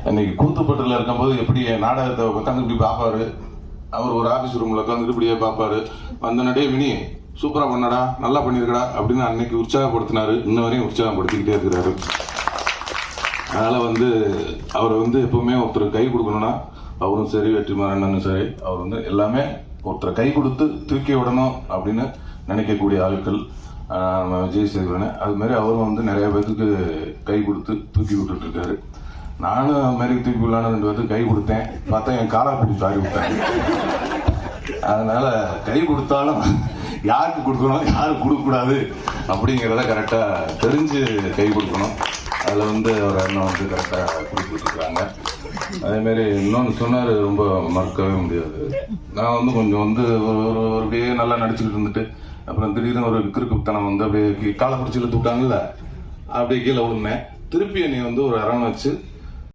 அன்னைக்கு கூத்துப்பட்டில் இருக்கும்போது எப்படி என் நாடகத்தை உட்காந்து இப்படி பார்ப்பாரு. அவர் ஒரு ஆஃபீஸ் ரூமில் உட்காந்துட்டு இப்படியே பார்ப்பாரு. வந்த நடையே மினி சூப்பராக பண்ணடா, நல்லா பண்ணியிருக்கடா அப்படின்னு அன்னைக்கு உற்சாகப்படுத்தினாரு. இன்ன வரையும் உற்சாகப்படுத்திக்கிட்டே இருக்கிறாரு. அதனால் அவர் எப்பவுமே ஒருத்தர் கை கொடுக்கணும்னா அவரும் சரி, வெற்றிமாறனும் சரி, அவர் எல்லாமே ஒருத்தரை கை கொடுத்து தூக்கி விடணும் அப்படின்னு நினைக்கக்கூடிய ஆட்கள். நம்ம விஜய் சேதுபதி அது மாதிரி அவரும் நிறைய பேருக்கு கை கொடுத்து தூக்கி விட்டுட்டு இருக்காரு. நானும் அது மாதிரி தூக்கி விடலான்னு 2 பேருக்கு கை கொடுத்தேன். பார்த்தா என் காலா பிடிச்சி சாரி விட்டேன். அதனால கை கொடுத்தாலும் யாருக்கு கொடுக்கணும், யாருக்கு கொடுக்கக்கூடாது அப்படிங்கிறத கரெக்டாக தெரிஞ்சு கை கொடுக்கணும். அதில் அவர் அண்ணன் கரெக்டாக கொடுத்துருக்குறாங்க. அதேமாரி இன்னொன்று சொன்னார், ரொம்ப மறக்கவே முடியாது. நான் கொஞ்சம் அப்படியே நல்லா நடிச்சுக்கிட்டு இருந்துட்டு அப்புறம் திடீர்னு ஒரு கிறுக்குத்தனம் அப்படியே காலை பிடிச்சி இழுத்து விட்டாங்கல்ல, அப்படியே கீழே விழுந்தேன். திருப்பி என்னை ஒரு அரவணை வச்சு